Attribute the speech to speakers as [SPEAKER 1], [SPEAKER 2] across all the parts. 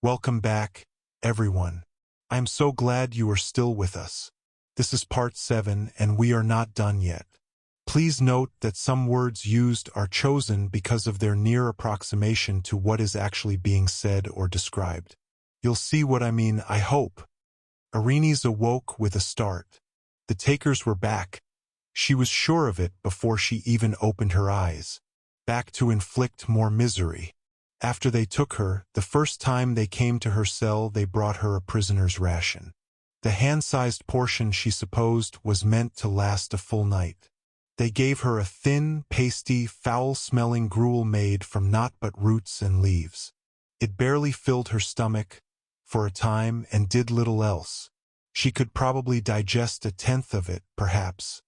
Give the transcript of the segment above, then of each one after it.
[SPEAKER 1] Welcome back, everyone. I am so glad you are still with us. This is part 7 and we are not done yet. Please note that some words used are chosen because of their near approximation to what is actually being said or described. You'll see what I mean, I hope. Arenes awoke with a start. The takers were back. She was sure of it before she even opened her eyes. Back to inflict more misery. After they took her, the first time they came to her cell, they brought her a prisoner's ration. The hand-sized portion she supposed was meant to last a full night. They gave her a thin, pasty, foul-smelling gruel made from naught but roots and leaves. It barely filled her stomach, for a time, and did little else. She could probably digest 1/10 of it, perhaps.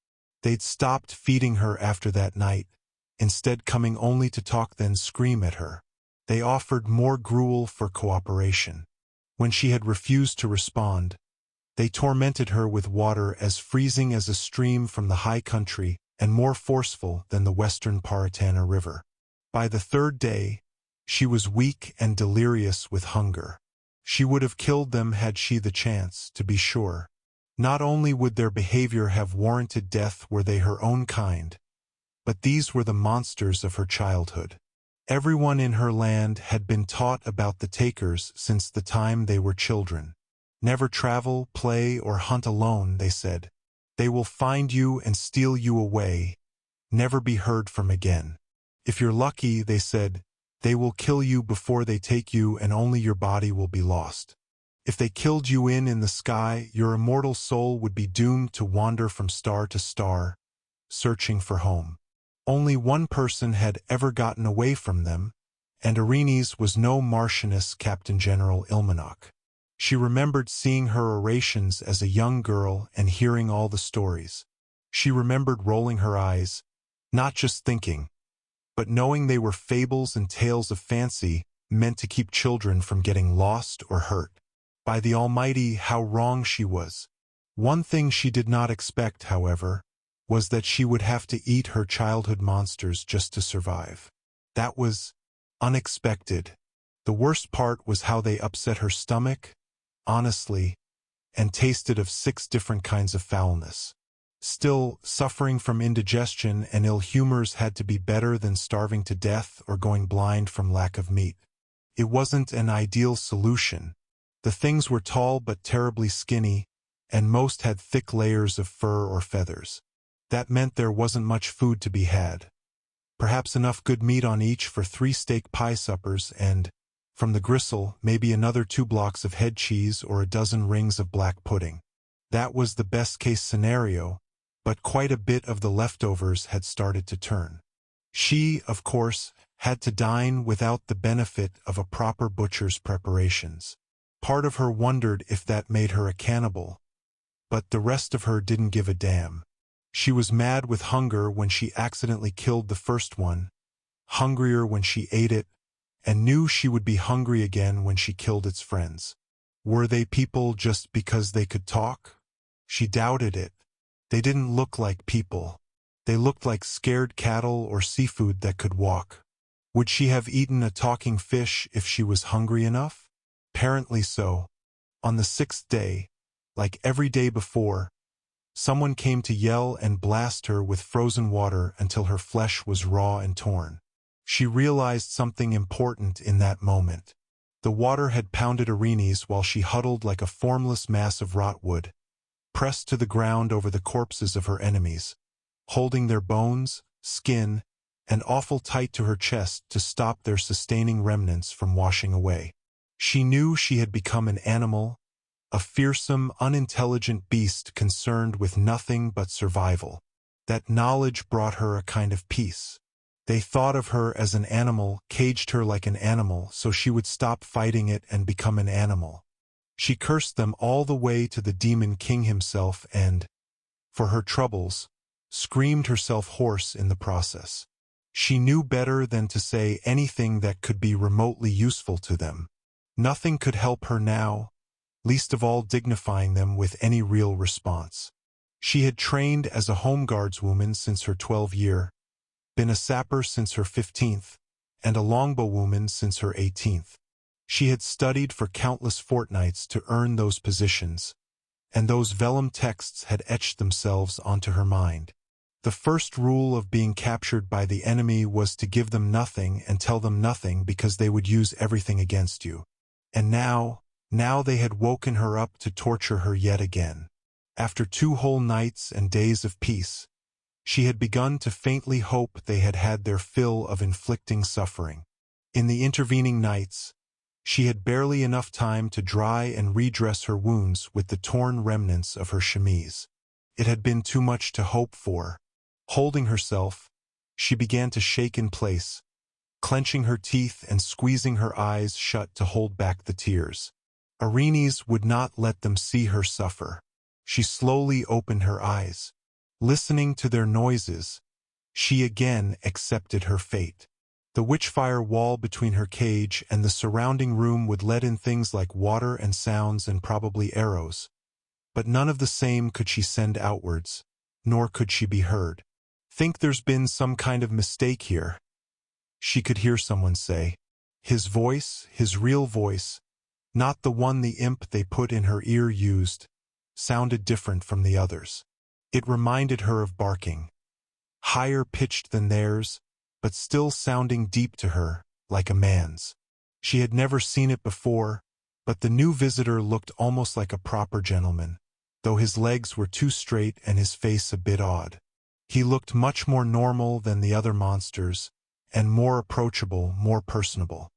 [SPEAKER 1] They'd stopped feeding her after that night, instead coming only to talk then scream at her. They offered more gruel for cooperation. When she had refused to respond, they tormented her with water as freezing as a stream from the high country and more forceful than the western Paratana River. By the 3rd day, she was weak and delirious with hunger. She would have killed them had she the chance, to be sure. Not only would their behavior have warranted death were they her own kind, but these were the monsters of her childhood. Everyone in her land had been taught about the takers since the time they were children. Never travel, play, or hunt alone, they said. They will find you and steal you away, never be heard from again. If you're lucky, they said, they will kill you before they take you and only your body will be lost. If they killed you in the sky, your immortal soul would be doomed to wander from star to star, searching for home. Only one person had ever gotten away from them, and Arenes was no Martianess Captain General Ilmenok. She remembered seeing her orations as a young girl and hearing all the stories. She remembered rolling her eyes, not just thinking, but knowing they were fables and tales of fancy meant to keep children from getting lost or hurt. By the Almighty, how wrong she was. One thing she did not expect, however, was that she would have to eat her childhood monsters just to survive. That was unexpected. The worst part was how they upset her stomach, honestly, and tasted of 6 different kinds of foulness. Still, suffering from indigestion and ill humors had to be better than starving to death or going blind from lack of meat. It wasn't an ideal solution. The things were tall but terribly skinny, and most had thick layers of fur or feathers. That meant there wasn't much food to be had. Perhaps enough good meat on each for 3 steak pie suppers and, from the gristle, maybe another 2 blocks of head cheese or a dozen rings of black pudding. That was the best-case scenario, but quite a bit of the leftovers had started to turn. She, of course, had to dine without the benefit of a proper butcher's preparations. Part of her wondered if that made her a cannibal, but the rest of her didn't give a damn. She was mad with hunger when she accidentally killed the first one, hungrier when she ate it, and knew she would be hungry again when she killed its friends. Were they people just because they could talk? She doubted it. They didn't look like people. They looked like scared cattle or seafood that could walk. Would she have eaten a talking fish if she was hungry enough? Apparently so. On the 6th day, like every day before, someone came to yell and blast her with frozen water until her flesh was raw and torn. She realized something important in that moment. The water had pounded Arenes while she huddled like a formless mass of rotwood, pressed to the ground over the corpses of her enemies, holding their bones, skin, and offal tight to her chest to stop their sustaining remnants from washing away. She knew she had become an animal, a fearsome, unintelligent beast concerned with nothing but survival. That knowledge brought her a kind of peace. They thought of her as an animal, caged her like an animal, so she would stop fighting it and become an animal. She cursed them all the way to the demon king himself and, for her troubles, screamed herself hoarse in the process. She knew better than to say anything that could be remotely useful to them. Nothing could help her now, least of all dignifying them with any real response. She had trained as a home guardswoman since her 12th year, been a sapper since her 15th, and a longbowwoman since her 18th. She had studied for countless fortnights to earn those positions, and those vellum texts had etched themselves onto her mind. The first rule of being captured by the enemy was to give them nothing and tell them nothing because they would use everything against you. And now they had woken her up to torture her yet again. After 2 whole nights and days of peace, she had begun to faintly hope they had had their fill of inflicting suffering. In the intervening nights, she had barely enough time to dry and redress her wounds with the torn remnants of her chemise. It had been too much to hope for. Holding herself, she began to shake in place, clenching her teeth and squeezing her eyes shut to hold back the tears. Erinyes would not let them see her suffer. She slowly opened her eyes. Listening to their noises, she again accepted her fate. The witchfire wall between her cage and the surrounding room would let in things like water and sounds and probably arrows. But none of the same could she send outwards, nor could she be heard. "Think there's been some kind of mistake here," she could hear someone say. His voice, his real voice, not the one the imp they put in her ear used, sounded different from the others. It reminded her of barking, higher pitched than theirs, but still sounding deep to her, like a man's. She had never seen it before, but the new visitor looked almost like a proper gentleman, though his legs were too straight and his face a bit odd. He looked much more normal than the other monsters, and more approachable, more personable.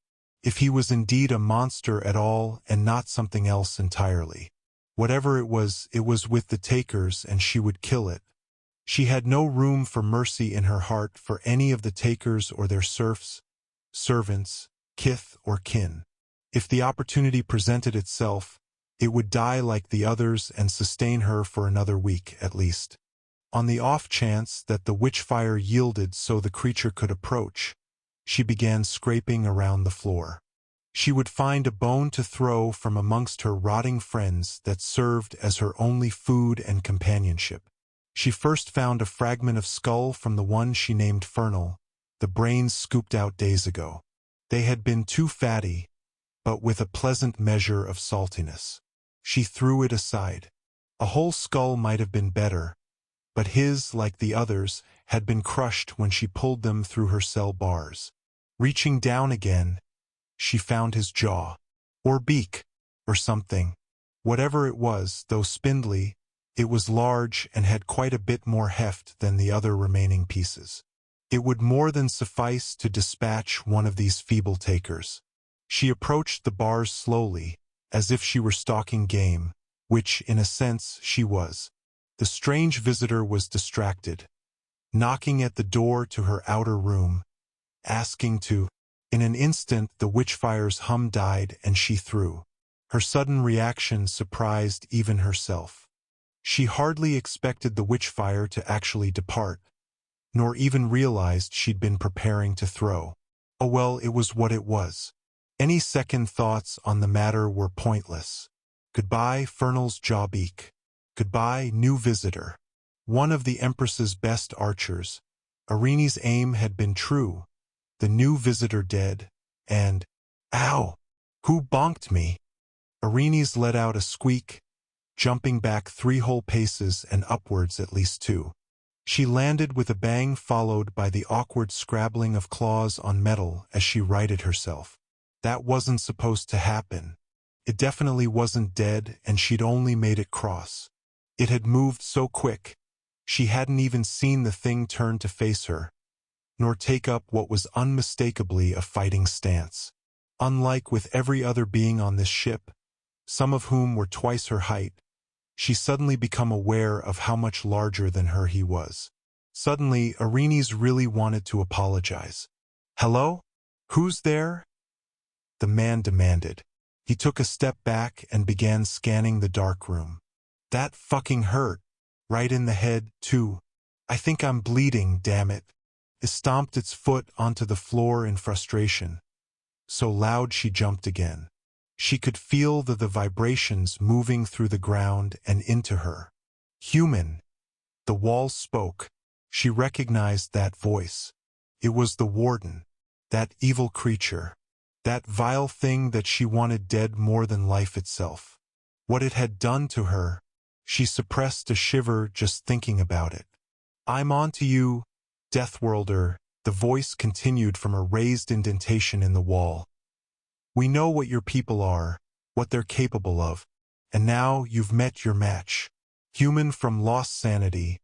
[SPEAKER 1] If he was indeed a monster at all and not something else entirely. Whatever it was with the takers, and she would kill it. She had no room for mercy in her heart for any of the takers or their serfs, servants, kith or kin. If the opportunity presented itself, it would die like the others and sustain her for another week at least. On the off chance that the witchfire yielded so the creature could approach, she began scraping around the floor. She would find a bone to throw from amongst her rotting friends that served as her only food and companionship. She first found a fragment of skull from the one she named Fernal, the brains scooped out days ago. They had been too fatty, but with a pleasant measure of saltiness. She threw it aside. A whole skull might have been better, but his, like the others, had been crushed when she pulled them through her cell bars. Reaching down again, she found his jaw, or beak, or something. Whatever it was, though spindly, it was large and had quite a bit more heft than the other remaining pieces. It would more than suffice to dispatch one of these feeble takers. She approached the bars slowly, as if she were stalking game, which, in a sense, she was. The strange visitor was distracted, knocking at the door to her outer room, asking to. In an instant the witchfire's hum died and she threw. Her sudden reaction surprised even herself. She hardly expected the witchfire to actually depart, nor even realized she'd been preparing to throw. Oh well, it was what it was. Any second thoughts on the matter were pointless. Goodbye, Fernal's jawbeak. Goodbye, new visitor. One of the Empress's best archers. Erinyes' aim had been true. The new visitor dead, and, ow! Who bonked me? Erinyes let out a squeak, jumping back 3 whole paces and upwards at least 2. She landed with a bang followed by the awkward scrabbling of claws on metal as she righted herself. That wasn't supposed to happen. It definitely wasn't dead and she'd only made it cross. It had moved so quick, she hadn't even seen the thing turn to face her, nor take up what was unmistakably a fighting stance. Unlike with every other being on this ship, some of whom were twice her height, she suddenly became aware of how much larger than her he was. Suddenly, Erinyes really wanted to apologize. "Hello? Who's there?" the man demanded. He took a step back and began scanning the dark room. "That fucking hurt. Right in the head, too. I think I'm bleeding, damn it." It stomped its foot onto the floor in frustration. So loud she jumped again. She could feel the vibrations moving through the ground and into her. Human. The walls spoke. She recognized that voice. It was the warden. That evil creature. That vile thing that she wanted dead more than life itself. What it had done to her, she suppressed a shiver just thinking about it. I'm on to you, Deathworlder, the voice continued from a raised indentation in the wall. We know what your people are, what they're capable of, and now you've met your match. Human from Lost Sanity,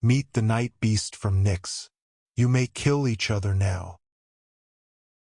[SPEAKER 1] meet the Night Beast from Nyx. You may kill each other now.